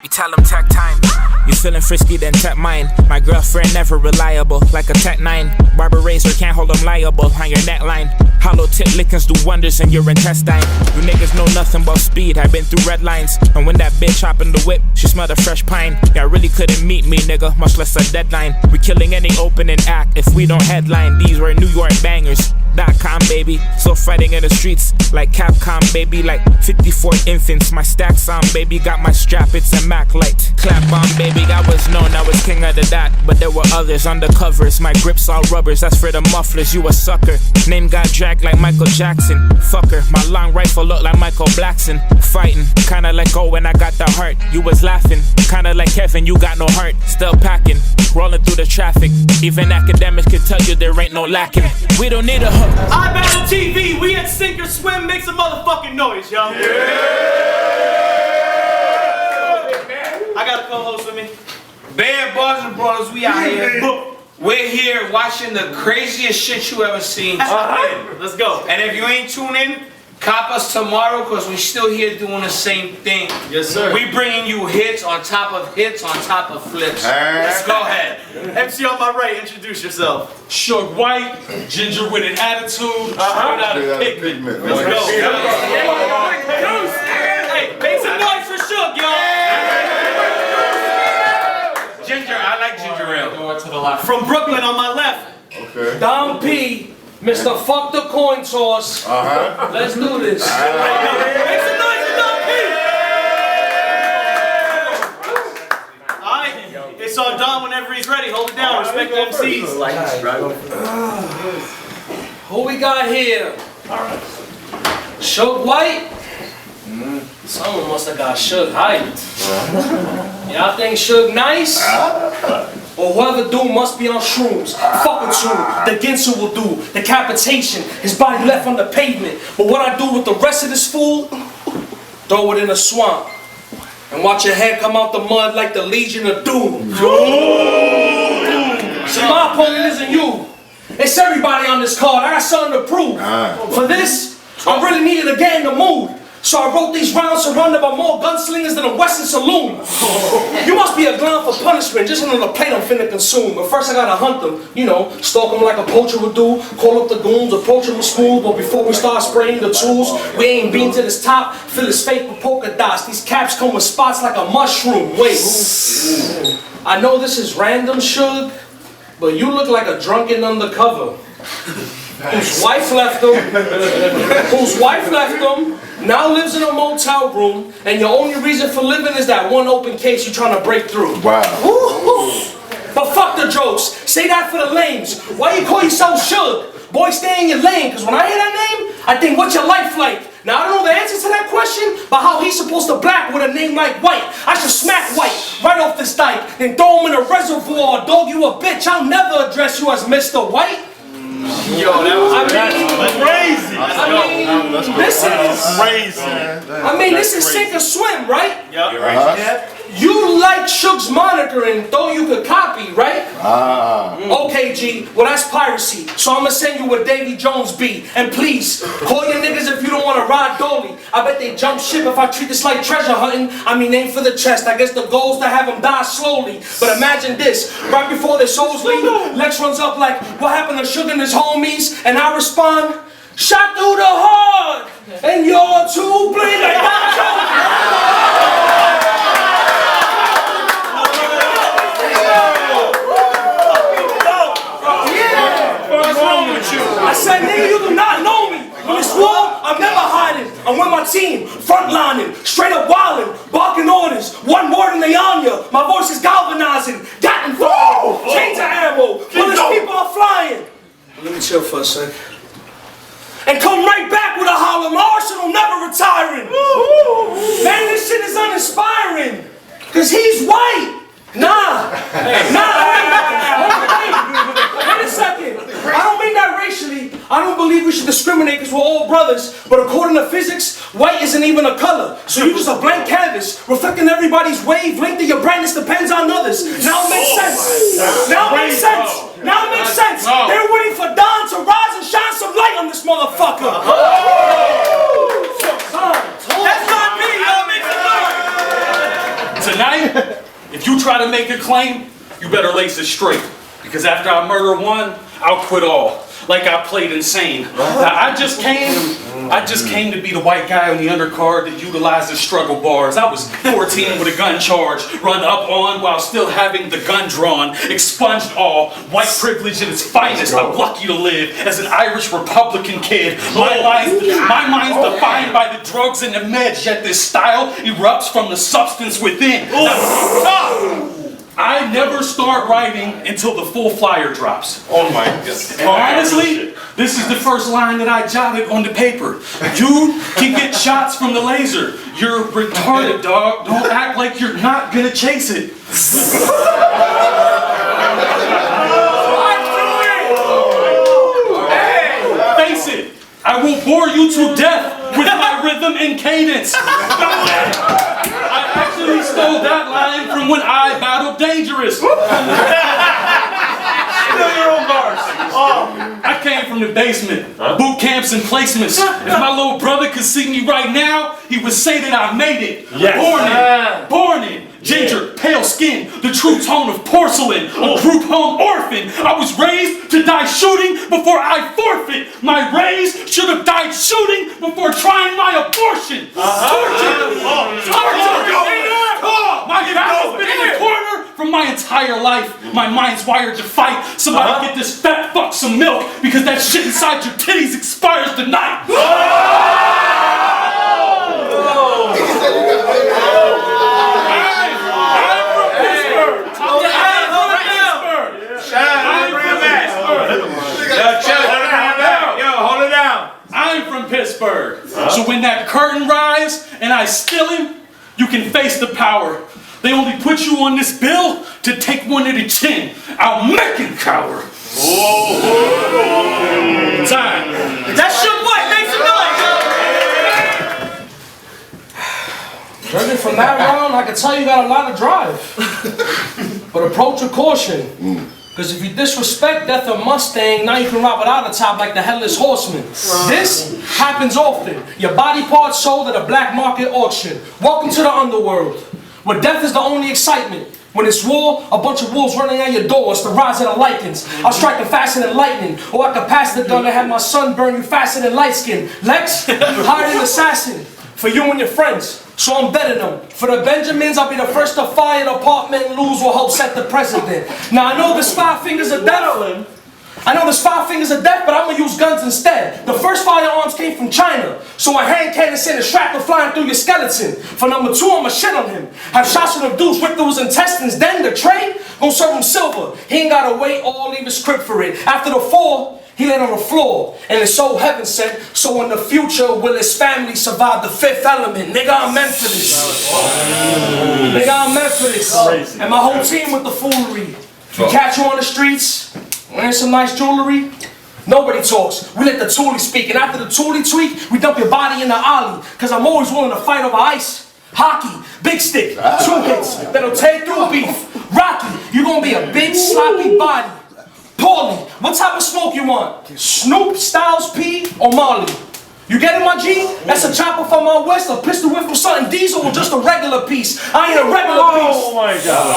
You tell them tech time. You feeling frisky, then tech mine. My girlfriend never reliable, like a Tech 9. Barber razor can't hold them liable on your neckline. Hollow tip lickings do wonders in your intestine. You niggas know nothing about speed, I've been through red lines. And when that bitch hop in the whip, she smelled a fresh pine. Y'all really couldn't meet me, nigga, much less a deadline. We killing any opening act if we don't headline. These were New York bangers. .com, baby, so fighting in the streets like Capcom, baby, like 54 infants. My stacks on, baby, got my strap, it's a Mac light. Clap on, baby, I was known, I was king of the dot, but there were others undercovers. My grips all rubbers, that's for the mufflers. You a sucker. Name got dragged like Michael Jackson. Fucker, my long rifle look like Michael Blackson. Fighting, kinda like when I got the heart. You was laughing, kinda like Kevin, you got no heart. Still packing, rolling through the traffic. Even academics can tell you there ain't no lacking. We don't need a hook. iBattleWW, we at Sink or Swim, make some motherfucking noise, yo. Yeah. I got a co-host with me. Bad Boys and Brothers, we out here. We're here watching the craziest shit you ever seen. Let's go. And if you ain't tuned in, cop us tomorrow, because we still here doing the same thing. Yes, sir. We bringing you hits on top of hits on top of flips. Let's go ahead. MC on my right, introduce yourself. SUGE WHITE, ginger with an attitude, straight out of pigment. Let's go. Hey, make some noise for Suge, y'all. Ginger, I like ginger ale. Going to the left. From Brooklyn on my left. Okay. Dom P, Mr. Fuck the Coin Toss. Let's do this. Make some noise for Dom P. Alright, it's on Dom whenever he's ready. Hold it down. Respect the MCs. Who we got here? SUGE WHITE? Someone must have got SUGE hyped. Y'all think SUGE nice? Or whoever do must be on shrooms. Fuck with you. The Ginsu will do. Decapitation. His body left on the pavement. But what I do with the rest of this fool? Throw it in a swamp. And watch your head come out the mud like the Legion of Doom. See, my opponent isn't you. It's everybody on this card. I got something to prove. For this, I really needed to get in the mood. So I wrote these rounds surrounded by more gunslingers than a Western saloon. You must be a clown for punishment, just another plate I'm finna consume. But first I gotta hunt them, you know, stalk them like a poacher would do, call up the goons, approach them with smooth. But before we start spraying the tools, we ain't been to this top, fill his fake with polka dots. These caps come with spots like a mushroom. Wait, I know this is random, Suge, but you look like a drunken undercover. Whose wife left him, now lives in a motel room, and your only reason for living is that one open case you're trying to break through. Wow. But fuck the jokes, say that for the lames. Why you call yourself Suge? Boy, stay in your lane, cause when I hear that name, I think, what's your life like? Now, I don't know the answer to that question, but how he's supposed to black with a name like White? I should smack White right off this dike, then throw him in a reservoir. Dog, you a bitch, I'll never address you as Mr. White. Yo, this is Sink or Swim, right? Yep. You like Suge's moniker and thought you could copy, right? Okay, G, well that's piracy. So I'ma send you a Davy Jones beat. And please, call your niggas if you don't wanna ride dolly. I bet they jump ship if I treat this like treasure hunting. I mean, aim for the chest. I guess the goal is to have them die slowly. But imagine this, right before their souls leave, Lex runs up like, what happened to Suge and his homies? And I respond, shot through the heart, and you're too blind like that. I said, nigga, you do not know me. When it's war, I'm never hiding. I'm with my team, frontlining, straight up wildin', barking orders. One word and they on ya. My voice is galvanizing, got and fall, change the ammo. Bullets keep on flying. Let me chill for a sec. And come right back with a holler. My arsenal never retiring. Man, this shit is uninspiring. Cause he's white. Nah. Wait a second. I don't mean that racially. I don't believe we should discriminate because we're all brothers. But according to physics, white isn't even a color. So you're just a blank canvas, reflecting everybody's wavelength, and your brightness depends on others. Now it makes sense. Now it makes sense. They're waiting for dawn to rise and shine some light on this motherfucker. That's not me. Y'all make some noise. tonight, if you try to make a claim, you better lace it straight. Because after I murder one, I'll quit all. Like I played insane. Now, I just came to be the white guy on the undercard that utilized the struggle bars. I was 14 with a gun charge, run up on while still having the gun drawn, expunged all, white privilege at its finest. I'm lucky to live as an Irish Republican kid. My mind's defined by the drugs and the meds, yet this style erupts from the substance within. Now, I never start writing until the full flyer drops. Oh my God. And honestly, this is the first line that I jotted on the paper. You can get shots from the laser. You're retarded, dog. Don't act like you're not gonna chase it. Face it, I will bore you to death with my rhythm and cadence. I actually stole that line from when I battled Dangerous. I came from the basement, boot camps and placements. If my little brother could see me right now, he would say that I made it. Born in, ginger, pale skin, the true tone of porcelain, a group home orphan. I was raised to die shooting before I forfeit. My raise should have died shooting before trying my abortion. Torture! My back has been in the corner from my entire life. My mind's wired to fight. Somebody get this fat fuck some milk because that shit inside your titties expires tonight. I'm from Pittsburgh. So when that curtain rise and I steal him, you can face the power. They only put you on this bill to take one to the chin. I'll make him cower. Time. That SUGE WHITE, make some noise! Judging from that round, I can tell you got a lot of drive. But approach with caution. Because if you disrespect Death or Mustang, now you can ride without a top like the Headless Horseman. This happens often. Your body parts sold at a black market auction. Welcome to the underworld, where death is the only excitement. When it's war, a bunch of wolves running at your door. It's the rise of the lichens. I'll strike them faster than lightning. Or I could pass the gun and have my son burn you faster than light skin. Lex, hired an assassin for you and your friends. So I'm betting them. For the Benjamins, I'll be the first to fire the apartment, lose or help set the president. Now I know there's 5 fingers of death. But I'm gonna use guns instead. The first firearms came from China. So a hand cannon sent a shrapnel flying through your skeleton. For number 2, I'ma shit on him. Have shots from the dudes whip through his intestines. Then the tray, gon' serve him silver. He ain't gotta wait or leave his script for it. After the 4, he laid on the floor, and it's so heaven sent. So in the future, will his family survive the 5th element? Nigga, I'm meant for this. Nigga, I'm meant for this. And my whole team with the foolery. If we catch you on the streets, wearing some nice jewelry, nobody talks. We let the toolie speak, and after the toolie tweak, we dump your body in the alley. Cause I'm always willing to fight over ice. Hockey, big stick, 2 hits that'll tear through beef. Rocky, you gonna be a big sloppy body. Paulie, what type of smoke you want? Snoop, Styles P, or Marley? You get it, my G? That's a chopper from my west, a pistol whip from something diesel, or just a regular piece. I ain't a regular piece. Oh my God.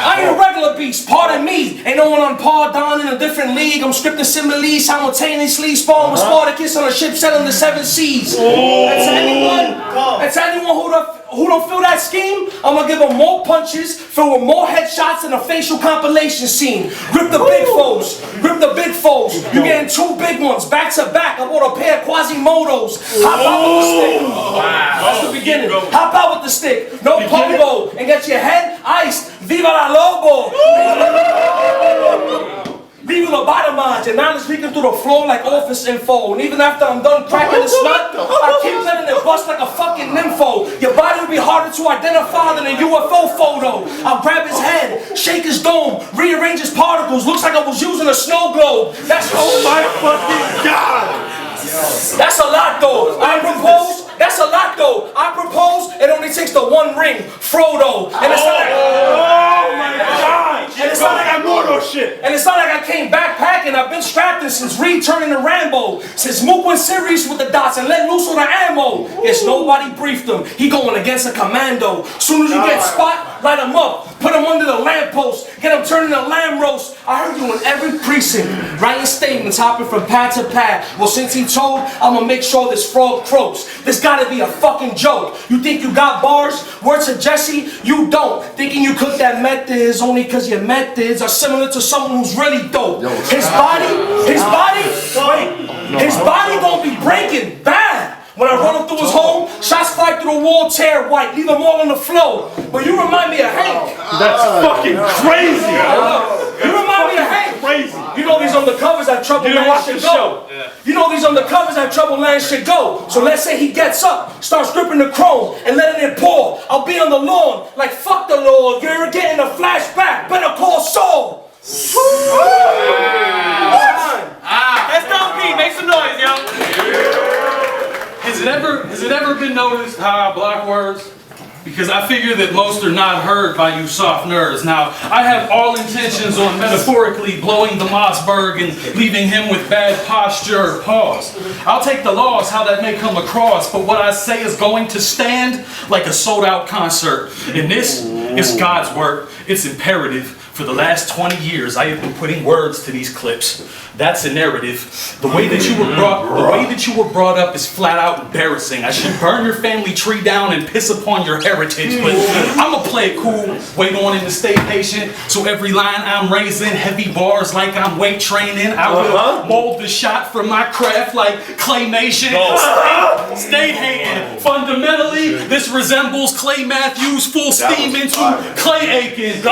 I ain't a regular beast, pardon me. Ain't no one on par down in a different league. I'm scripting similes simultaneously, sparring with Spartacus on a ship sailing the 7 seas. And to anyone who don't feel that scheme, I'm gonna give them more punches, filled with more headshots than a facial compilation scene. Grip the big foes, grip the big foes. You getting 2 big ones, back to back. I bought a pair of Quasimodos. Hop out with the stick. That's the beginning. Hop out with the stick. No pogo. And get your head iced. Viva la Lobo! Viva la Bottomage, and now it's leaking through the floor like office info. And even after I'm done cracking the snot, I keep letting it bust like a fucking nympho. Your body will be harder to identify than a UFO photo. I'll grab his head, shake his dome, rearrange his particles. Looks like I was using a snow globe. That's oh my fucking God! That's a lot though. I propose. That's a lot though. I propose. It only takes the 1 ring, Frodo. And it's not like, oh my God! And it's not like I'm bullshit. And it's not like I came backpacking. I've been strapped in since Reed turning to Rambo. Since Mook went serious with the dots and let loose on the ammo. Yes, nobody briefed him. He going against a commando. Soon as you get spot, light him up. Put him under the lamppost. Get him turning to lamb roast. I heard you in every precinct. Writing statements, hopping from pad to pad. Well, since he told, I'ma make sure this frog croaks. This gotta be a fucking joke. You think you got bars? Words to Jesse? You don't. Thinking you cook that methods only cause your methods are similar to someone who's really dope. His body gonna be breaking bad. When I run him through his home, shots fly through the wall, tear white, leave them all on the floor. But you remind me of Hank. That's fucking crazy. You remind me of Hank. Crazy. You know these undercovers have trouble You didn't letting watch shit the go. show. You know these undercovers have trouble letting shit go. So let's say he gets up, starts gripping the chrome, and letting it pour. I'll be on the lawn, like fuck the Lord. You're getting a flashback. Better call Saul. That's Don P. Make some noise, yo. Has it ever been noticed how I block words? Because I figure that most are not heard by you soft nerds. Now, I have all intentions on metaphorically blowing the Mossberg and leaving him with bad posture. Pause. I'll take the loss, how that may come across, but what I say is going to stand like a sold-out concert. And this is God's work. It's imperative. For the last 20 years, I have been putting words to these clips. That's a narrative. The way that you were brought up is flat out embarrassing. I should burn your family tree down and piss upon your heritage, but I'ma play it cool, wait on him to stay patient. So every line I'm raising, heavy bars like I'm weight training. I will mold the shot from my craft like claymation. Stay hating. Fundamentally, this resembles Clay Matthews full steam into Clay Aiken.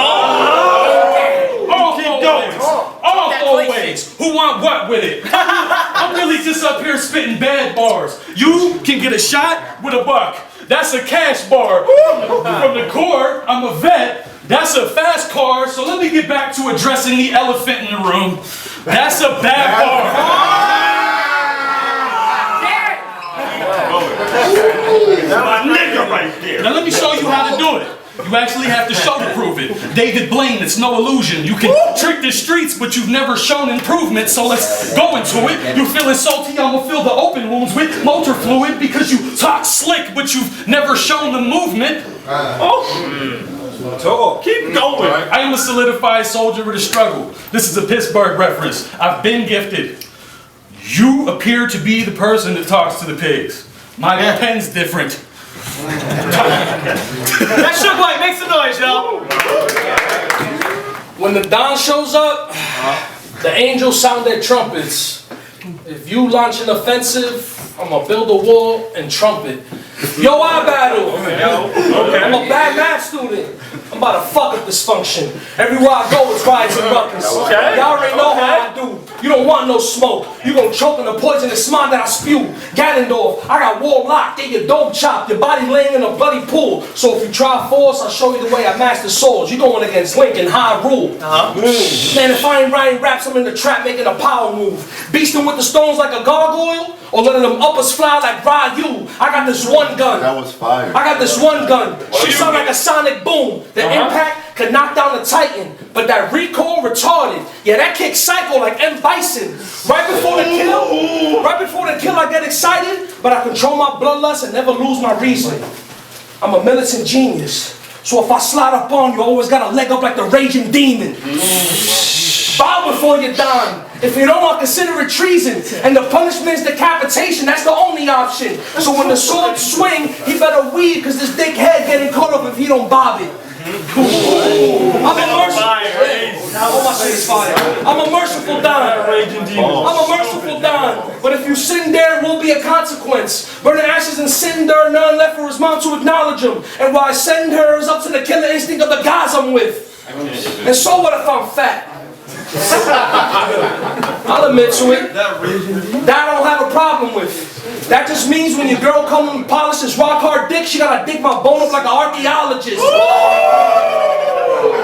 All four ways. Who want what with it? I'm really just up here spitting bad bars. You can get a shot with a buck. That's a cash bar. From the core, I'm a vet. That's a fast car. So let me get back to addressing the elephant in the room. That's a bad bar. That's my nigga right there. Now let me show you how to do it. You actually have to show to prove it. David Blaine, it's no illusion. You can trick the streets, but you've never shown improvement, so let's go into it. You're feeling salty, I'm gonna fill the open wounds with motor fluid because you talk slick, but you've never shown the movement. Keep going. I am a solidified soldier with a struggle. This is a Pittsburgh reference. I've been gifted. You appear to be the person that talks to the pigs. My pen's different. That SUGE WHITE. Make some noise, yo. When the Don shows up, the angels sound their trumpets. If you launch an offensive, I'm gonna build a wall and trumpet. Yo, iBattle. I'm a bad math student. I'm about to fuck up this function. Everywhere I go, it's rides and ruckus. Y'all already know how I do. You don't want no smoke. You gon' choke on the poisonous smile that I spew. Ganondorf, I got wall locked. Get your dope chopped. Your body laying in a bloody pool. So if you try force, I'll show you the way I master souls. You going against Lincoln, high rule. Man, if I ain't writing raps, I'm in the trap making a power move. Beasting with the stones like a gargoyle, or letting them uppers fly like Ryu. I got this one gun. That was fire. I got this one gun. She sound like a sonic boom. The impact could knock down the Titan, but that recoil retarded. Yeah, that kick psycho like M. Bison. Right before the kill, I get excited, but I control my bloodlust and never lose my reason. I'm a militant genius, so if I slide up on you, I always got a leg up like the raging demon. Bow before you're done. If you don't, I'll consider it treason. And the punishment is decapitation. That's the only option. So when the sword swing, he better weave, because this dick head getting cut off if he don't bob it. I'm a merciful Don. I'm a merciful Don. But if you sin there, it will be a consequence. Burning ashes and cinder, none left for his mom to acknowledge him. And why I send her is up to the killer instinct of the guys I'm with. And so what if I'm fat? I'll admit to it. That I don't have a problem with. That just means when your girl comes and polishes rock hard dick, she gotta dig my bone up like an archaeologist.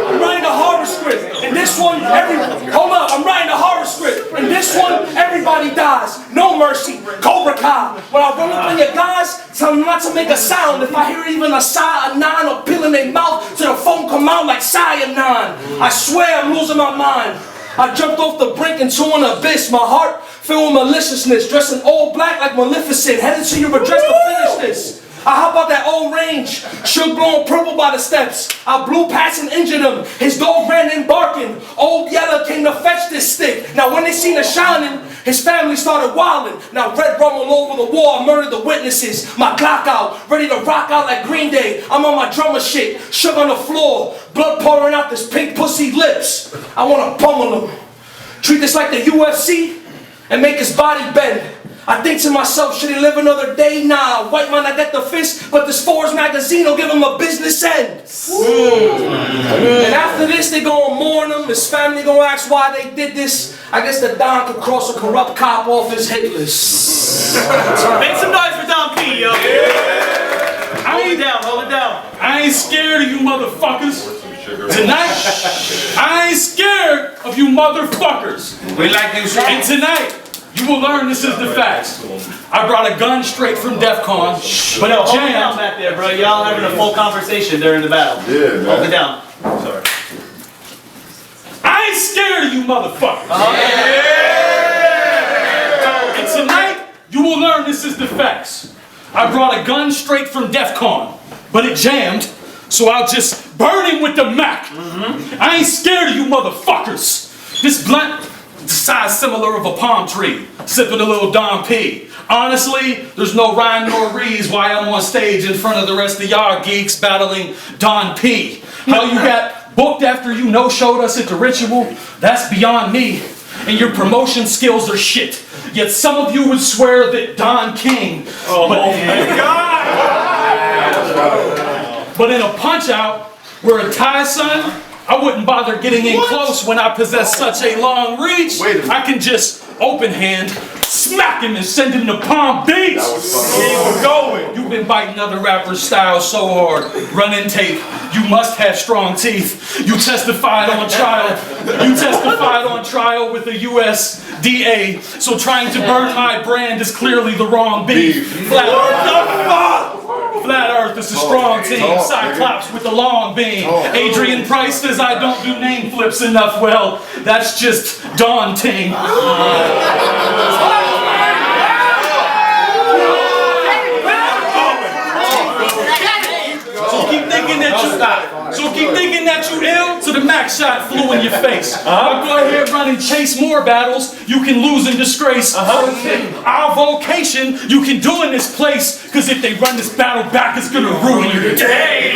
I'm writing a horror script. And this one, I'm writing a horror script. And this one, everybody dies. No mercy. Cobra America. When I run up on your guys, tell them not to make a sound. If I hear even a sigh, a nine, or pill in their mouth, till the phone come out like cyanide. I swear I'm losing my mind. I jumped off the brink into an abyss. My heart filled with maliciousness, dressing all black like Maleficent, headed to your address to finish this. I hop out that old range, Suge blowing purple by the steps. I blew past and injured him. His dog ran in barking. Old Yeller came to fetch this stick. Now when they seen us shining, his family started wilding. Now red rum all over the wall, I murdered the witnesses. My Glock out, ready to rock out like Green Day. I'm on my drummer shit, Suge on the floor, blood pouring out this pink pussy lips. I wanna pummel him. Treat this like the UFC and make his body bend. I think to myself, should he live another day? Nah, white man, I got the fist, but this Forbes magazine will give him a business end. And after this, they gonna mourn him. His family gonna ask why they did this. I guess the Don could cross a corrupt cop off his hit list. Make some noise for Don P, yo. Hold it down. I ain't scared of you motherfuckers. Tonight, I ain't scared of you motherfuckers. We like you, sir. And tonight, you will learn this is the facts. I brought a gun straight from DEF CON, but Yo, it hold it down jammed. back there, bro. Y'all having a full conversation during the battle. Yeah, man. Hold it down. Sorry. I ain't scared of you motherfuckers. And tonight, you will learn this is the facts. I brought a gun straight from DEF CON, but it jammed, so I'll just burn him with the Mac. I ain't scared of you motherfuckers. This blunt, the size similar of a palm tree, sipping a little Don P. Honestly, there's no rhyme nor reason why I'm on stage in front of the rest of y'all geeks battling Don P. How you got booked after you no-showed us at the ritual, that's beyond me. And your promotion skills are shit. Yet some of you would swear that Don King. But in a punch-out, where a tie, son, I wouldn't bother getting in close when I possess such a long reach. I can just open hand, smack him and send him to Palm Beach. Keep going. You've been biting other rappers' styles so hard, running tape. You must have strong teeth. You testified on trial. You testified on trial with the USDA. So trying to burn my brand is clearly the wrong beef. Flat Earth is a strong team. Cyclops with the long beam. Adrian Price says I don't do name flips enough. Well, that's just daunting. So keep thinking that you ill, so the max shot flew in your face. I'll go ahead, run and chase more battles you can lose in disgrace. Our vocation you can do in this place, because if they run this battle back, it's gonna ruin your day.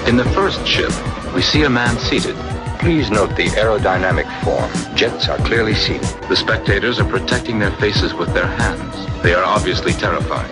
In the first ship, we see a man seated. Please note the aerodynamic form. Jets are clearly seen. The spectators are protecting their faces with their hands. They are obviously terrified.